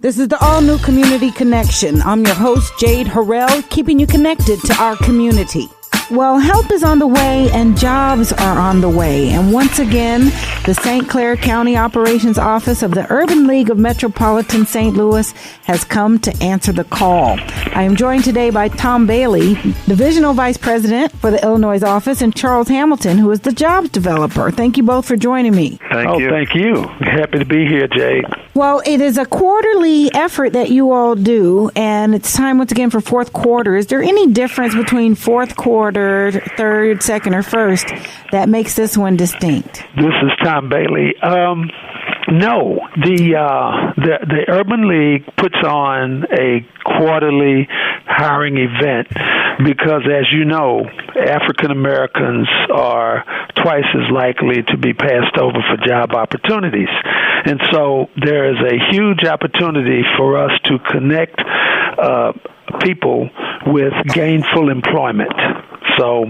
This is the all-new Community Connection. I'm your host, Jade Harrell, keeping you connected to our community. Well, help is on the way and jobs are on the way. And once again, the St. Clair County Operations Office of the Urban League of Metropolitan St. Louis has come to answer the call. I am joined today by Tom Bailey, Divisional Vice President for the Illinois office, and Charles Hamilton, who is the jobs developer. Thank you both for joining me. Thank you. Thank you. Happy to be here, Jade. Well, it is a quarterly effort that you all do, and it's time once again for fourth quarter. Is there any difference between fourth quarter, third, second, or first that makes this one distinct? This is Tom Bailey. No, the Urban League puts on a quarterly hiring event because, as you know, African Americans are twice as likely to be passed over for job opportunities. And so there is a huge opportunity for us to connect people with gainful employment. So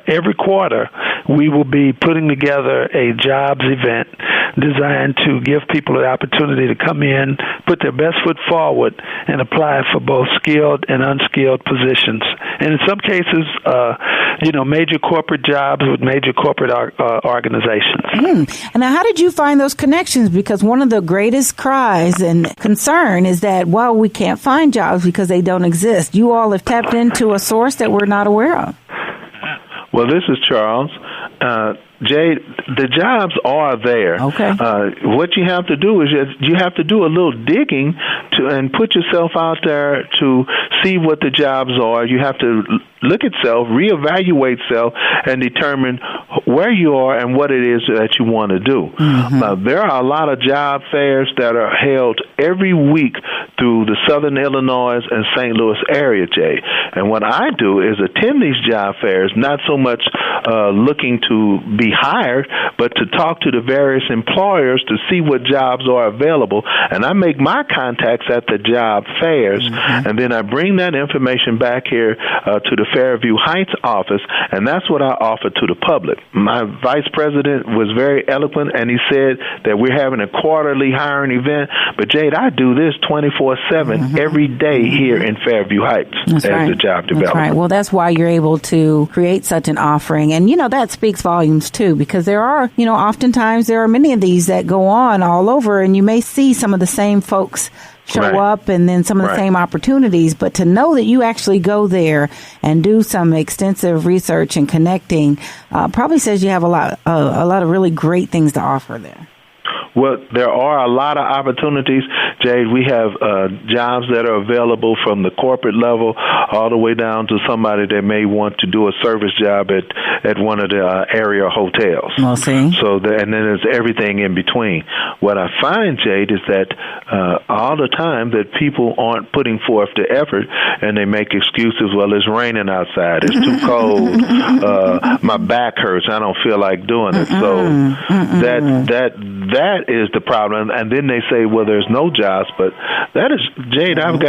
every quarter, we will be putting together a jobs event designed to give people the opportunity to come in, put their best foot forward, and apply for both skilled and unskilled positions. And in some cases, major corporate jobs with major corporate organizations. And now, how did you find those connections? Because one of the greatest cries and concern is that, well, we can't find jobs because they don't exist. You all have tapped into a source that we're not aware of. Well, this is Charles. Jade, the jobs are there. Okay. What you have to do is you have to do a little digging and put yourself out there to see what the jobs are. You have to look at self, reevaluate self, and determine where you are and what it is that you want to do. Mm-hmm. There are a lot of job fairs that are held every week through the Southern Illinois and St. Louis area, Jay. And what I do is attend these job fairs, not so much looking to be hired, but to talk to the various employers to see what jobs are available. And I make my contacts at the job fairs, and then I bring that information back here to the Fairview Heights office, and that's what I offer to the public. My vice president was very eloquent, and he said that we're having a quarterly hiring event, but Jade, I do this 24/7 every day here in Fairview Heights as the job developer. That's right. Well, that's why you're able to create such an offering, and that speaks volumes too, because there are, oftentimes there are many of these that go on all over, and you may see some of the same folks show up and then some of the same opportunities, but to know that you actually go there and do some extensive research and connecting probably says you have a lot of really great things to offer there. Well, there are a lot of opportunities, Jade. We have jobs that are available from the corporate level all the way down to somebody that may want to do a service job at one of the area hotels. We'll see. So, and then there's everything in between. What I find, Jade, is that all the time that people aren't putting forth the effort, and they make excuses. Well, it's raining outside. It's too cold. My back hurts. I don't feel like doing it. So that is the problem. And then they say, well, there's no jobs, but that is, Jade, I've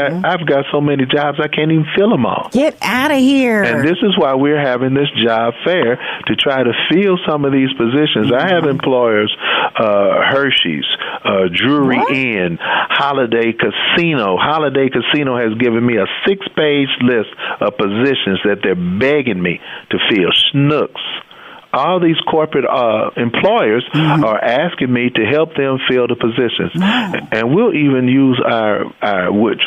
got so many jobs I can't even fill them all. Get out of here. And this is why we're having this job fair, to try to fill some of these positions. I have employers, Hershey's, Drury Inn, Holiday Casino. Holiday Casino has given me a 6-page list of positions that they're begging me to fill. Schnucks. All these corporate employers are asking me to help them fill the positions, and we'll even use our which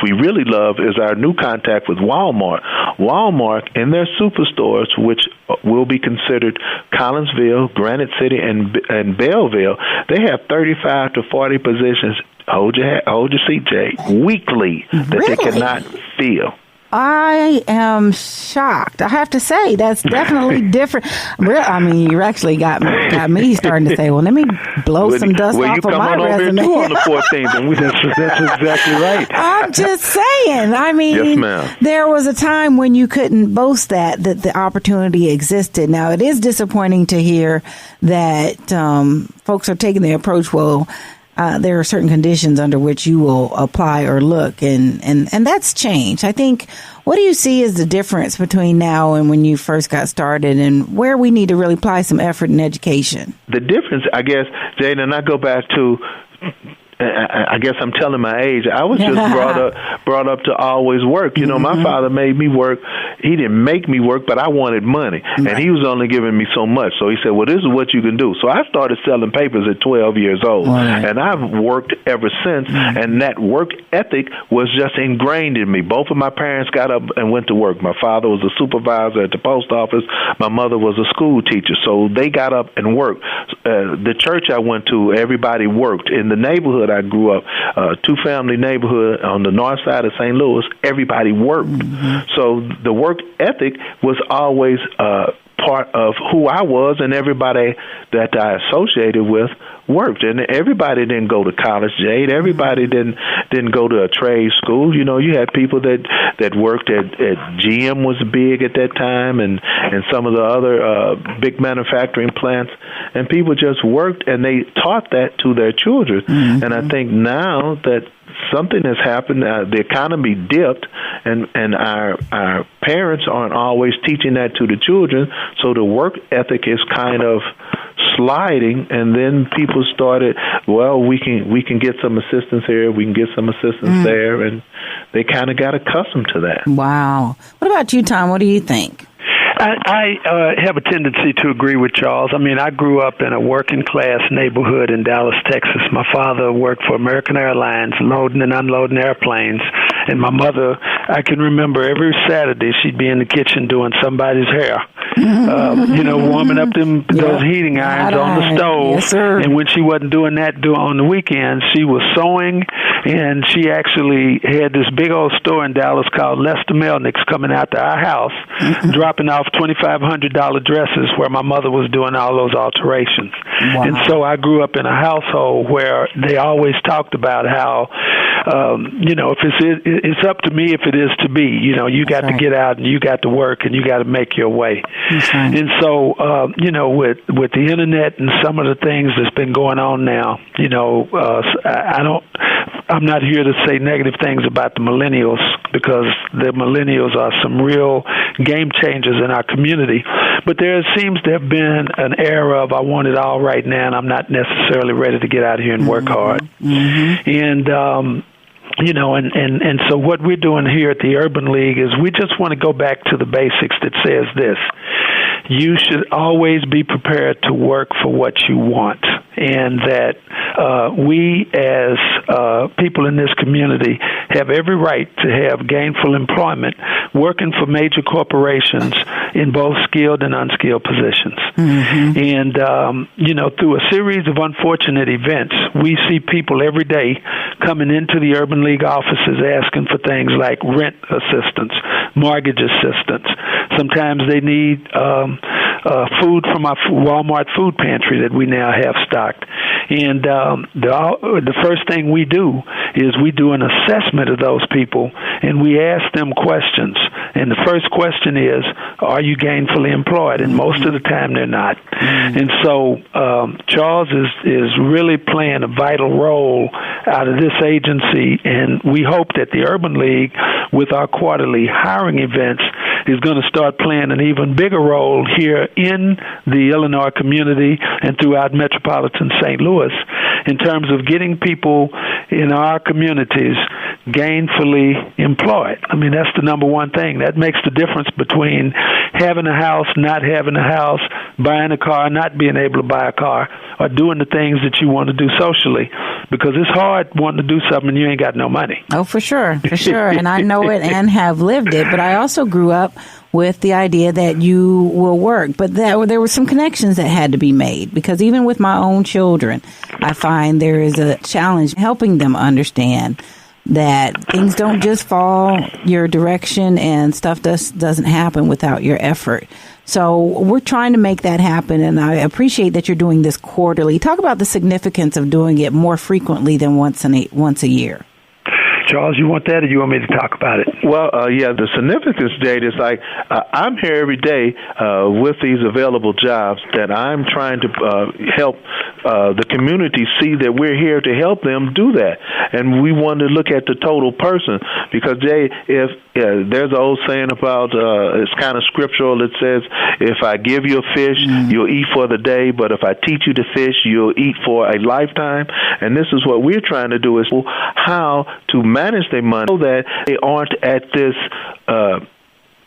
we really love is our new contact with Walmart. Walmart in their superstores, which will be considered Collinsville, Granite City, and Belleville, they have 35 to 40 positions. Hold your seat, Jay. Weekly that they cannot fill. I am shocked. I have to say, that's definitely different. I mean, you actually got me starting to say, well, let me blow some dust off of my resume. You come on over too on the 14th, and that's exactly right. I'm just saying. I mean, yes, ma'am. There was a time when you couldn't boast that the opportunity existed. Now, it is disappointing to hear that folks are taking the approach, well, there are certain conditions under which you will apply or look, and that's changed. I think, what do you see as the difference between now and when you first got started, and where we need to really apply some effort in education? The difference, I guess, Jade, and I go back to I guess I'm telling my age. I was just brought up to always work. You know, my father made me work. He didn't make me work, but I wanted money, and he was only giving me so much. So he said, "Well, this is what you can do." So I started selling papers at 12 years old, and I've worked ever since. And that work ethic was just ingrained in me. Both of my parents got up and went to work. My father was a supervisor at the post office. My mother was a school teacher, so they got up and worked. The church I went to, everybody worked. In the neighborhood I grew up, two-family neighborhood on the north side of St. Louis, everybody worked. So the work ethic was always part of who I was, and everybody that I associated with worked. And everybody didn't go to college, Jade. Everybody didn't go to a trade school. You know, you had people that worked at GM was big at that time, and some of the other big manufacturing plants, and people just worked, and they taught that to their children. And I think now that something has happened, the economy dipped, and our parents aren't always teaching that to the children, so the work ethic is kind of sliding, and then people started, well, we can get some assistance here, we can get some assistance there, and they kind of got accustomed to that. Wow. What about you, Tom? What do you think? I have a tendency to agree with Charles. I mean, I grew up in a working-class neighborhood in Dallas, Texas. My father worked for American Airlines, loading and unloading airplanes. And my mother, I can remember every Saturday she'd be in the kitchen doing somebody's hair. Warming up those heating irons on the stove. Yes, sir. And when she wasn't doing that on the weekends, she was sewing, and she actually had this big old store in Dallas called Lester Melnick's coming out to our house, dropping off $2,500 dresses where my mother was doing all those alterations. Wow. And so I grew up in a household where they always talked about how, if it's up to me if it is to be. You got to get out and you got to work and you got to make your way. And so, with the internet and some of the things that's been going on now, I'm not here to say negative things about the millennials, because the millennials are some real game changers in our community. But there seems to have been an era of I want it all right now, and I'm not necessarily ready to get out here and work hard. And and so what we're doing here at the Urban League is we just want to go back to the basics that says this: you should always be prepared to work for what you want, and that we as people in this community have every right to have gainful employment working for major corporations in both skilled and unskilled positions. And, through a series of unfortunate events, we see people every day coming into the Urban League offices asking for things like rent assistance, mortgage assistance. Sometimes they need food from our Walmart food pantry that we now have stocked. And the first thing we do is we do an assessment of those people, and we ask them questions. And the first question is, are you gainfully employed? And most of the time they're not. And so Charles is really playing a vital role out of this agency, and we hope that the Urban League, with our quarterly hiring events, is going to start playing an even bigger role here in the Illinois community and throughout metropolitan St. Louis in terms of getting people in our communities gainfully employed. I mean, that's the number one thing. That makes the difference between having a house, not having a house, buying a car, not being able to buy a car, or doing the things that you want to do socially, because it's hard wanting to do something and you ain't got no money. Oh, for sure. And I know it and have lived it, but I also grew up with the idea that you will work. But there were some connections that had to be made, because even with my own children, I find there is a challenge helping them understand that things don't just fall your direction and stuff doesn't happen without your effort. So we're trying to make that happen, and I appreciate that you're doing this quarterly. Talk about the significance of doing it more frequently than once a year. Charles, you want that, or you want me to talk about it? Well, the significance, Jade, is like I'm here every day with these available jobs that I'm trying to help the community see that we're here to help them do that. And we want to look at the total person because, Jade, if there's an old saying about, it's kind of scriptural, it says, if I give you a fish, you'll eat for the day, but if I teach you to fish, you'll eat for a lifetime. And this is what we're trying to do, is how to manage their money so that they aren't at this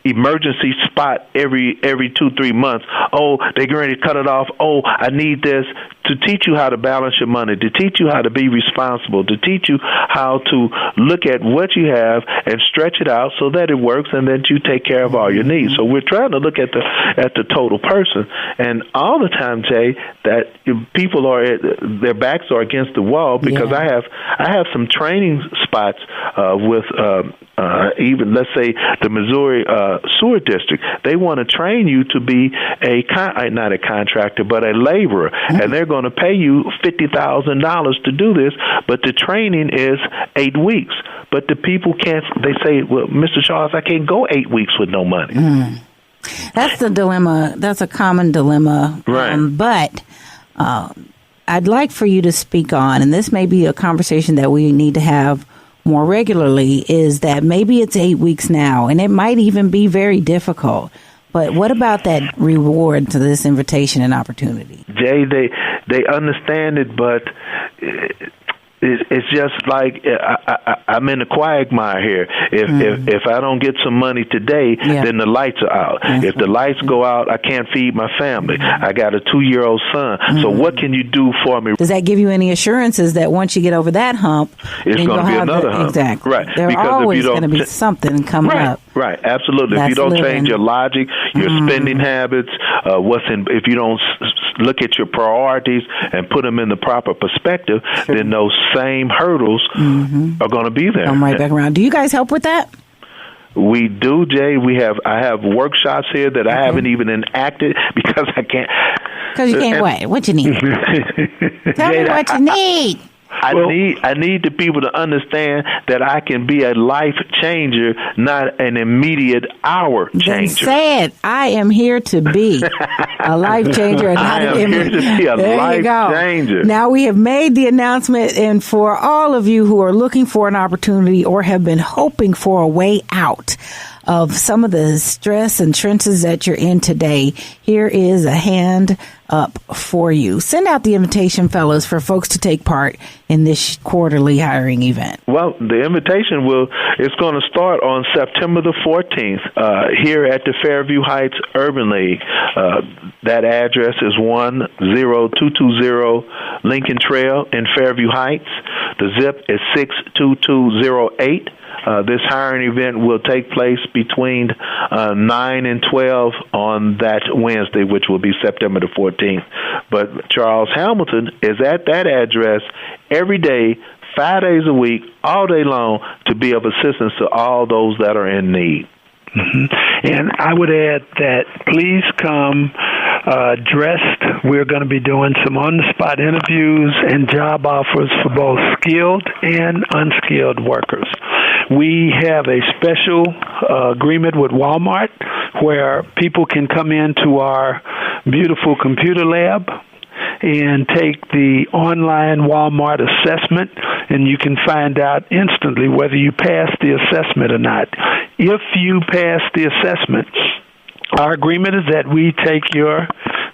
emergency spot every 2-3 months. Oh, they're getting ready to cut it off. Oh, I need this. To teach you how to balance your money, to teach you how to be responsible, to teach you how to look at what you have and stretch it out so that it works, and that you take care of all your needs. So we're trying to look at the total person, and all the time, Jay, that people their backs are against the wall because I have some training spots with even, let's say, the Missouri Sewer District. They want to train you to be not a contractor, but a laborer, and they're going to pay you $50,000 to do this, but the training is 8 weeks. But the people can't. They say, "Well, Mr. Charles, I can't go 8 weeks with no money." That's the dilemma. That's a common dilemma. Right. But I'd like for you to speak on, and this may be a conversation that we need to have more regularly, is that maybe it's 8 weeks now, and it might even be very difficult. But what about that reward to this invitation and opportunity? Jay, they understand it, but it's just like I'm in a quagmire here. If I don't get some money today, then the lights are out. If the lights go out, I can't feed my family. I got a 2-year-old son. So what can you do for me? Does that give you any assurances that once you get over that hump, it's going to be another hump? Exactly. Right. There's always going to be something coming up. Right, absolutely. If you don't change your logic, your spending habits, if you don't look at your priorities and put them in the proper perspective, then those same hurdles are going to be there. Come right back around. Do you guys help with that? We do, Jay. I have workshops here that I haven't even enacted because I can't. Because you can't wait. What you need? Tell me what you need. I need the people to understand that I can be a life changer, not an immediate hour changer. Then say it. I am here to be a life changer, and not an immediate. Here to be a life changer. Now we have made the announcement, and for all of you who are looking for an opportunity or have been hoping for a way out of some of the stress and trenches that you're in today, here is a hand up for you. Send out the invitation, fellas, for folks to take part in this quarterly hiring event. Well, the invitation it's going to start on September the 14th here at the Fairview Heights Urban League. That address is 10220 Lincoln Trail in Fairview Heights. The zip is 62208. This hiring event will take place between 9 and 12 on that Wednesday, which will be September the 14th. But Charles Hamilton is at that address every day, 5 days a week, all day long, to be of assistance to all those that are in need. And I would add that please come dressed. We're going to be doing some on-the-spot interviews and job offers for both skilled and unskilled workers. We have a special agreement with Walmart where people can come into our beautiful computer lab and take the online Walmart assessment, and you can find out instantly whether you passed the assessment or not. If you pass the assessment, our agreement is that we take your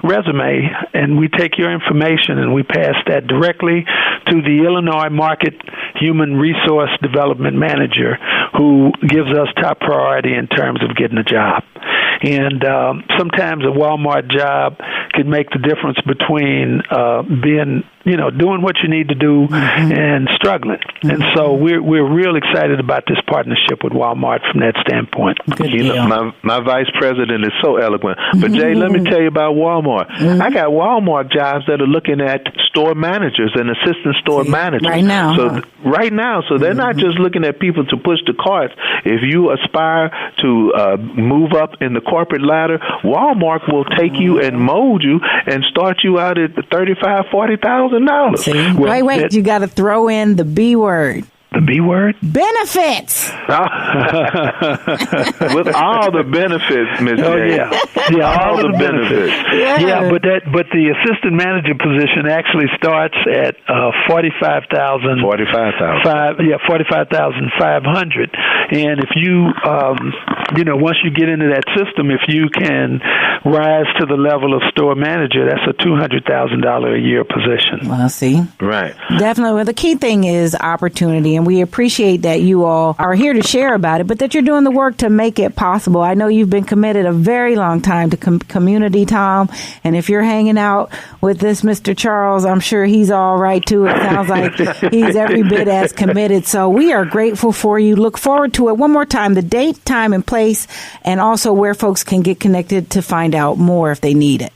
resume and we take your information and we pass that directly to the Illinois Market Human Resource Development Manager, who gives us top priority in terms of getting a job. And sometimes a Walmart job can make the difference between doing what you need to do and struggling. And so we're real excited about this partnership with Walmart from that standpoint. My vice president is so eloquent. But Jay, let me tell you about Walmart. I got Walmart jobs that are looking at store managers and assistant store managers right now. So they're not just looking at people to push the carts. If you aspire to move up in the corporate ladder, Walmart will take you and mold you and start you out at $35,000, $40,000. Wait, you got to throw in the B word. The B word? Benefits. With all the benefits, Ms. Oh, Jade. yeah, all the benefits. Yeah. But the assistant manager position actually starts at $45,000. $45,500. And if you once you get into that system, if you can rise to the level of store manager, that's a $200,000 a year position. Well, see, right, definitely. Well, the key thing is opportunity, and we appreciate that you all are here to share about it, but that you're doing the work to make it possible. I know you've been committed a very long time to community, Tom, and if you're hanging out with this Mr. Charles, I'm sure he's all right too. It sounds like he's every bit as committed. So we are grateful for you. Look forward to it. One more time, the date, time, and place, and also where folks can get connected to find out more if they need it.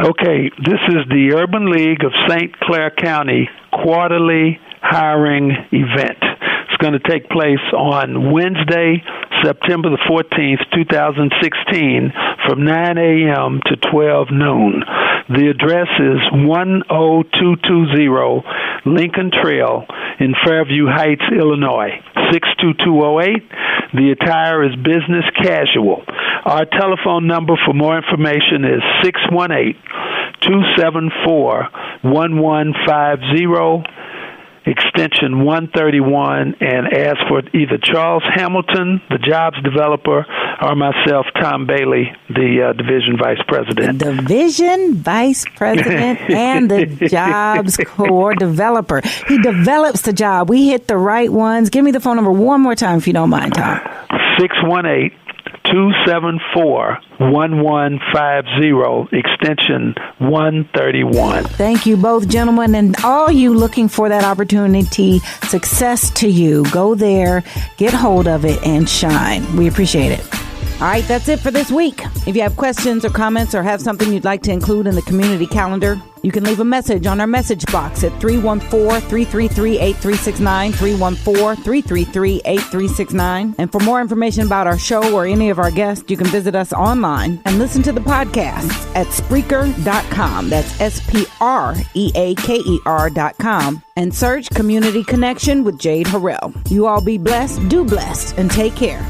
Okay, this is the Urban League of St. Clair County quarterly hiring event. It's going to take place on Wednesday, September the 14th, 2016, from 9 a.m. to 12 noon. The address is 10220 Lincoln Trail in Fairview Heights, Illinois, 62208. The attire is business casual. Our telephone number for more information is 618-274-1150. Extension 131, and ask for either Charles Hamilton, the jobs developer, or myself, Tom Bailey, the division vice president. The division vice president and the jobs core developer. He develops the job. We hit the right ones. Give me the phone number one more time if you don't mind, Tom. 618-274-1150, extension 131. Thank you both, gentlemen, and all you looking for that opportunity. Success to you. Go there, get hold of it, and shine. We appreciate it. All right, that's it for this week. If you have questions or comments or have something you'd like to include in the community calendar, you can leave a message on our message box at 314-333-8369, 314-333-8369. And for more information about our show or any of our guests, you can visit us online and listen to the podcast at Spreaker.com. That's Spreaker.com. And search Community Connection with Jade Harrell. You all be blessed, do blessed, and take care.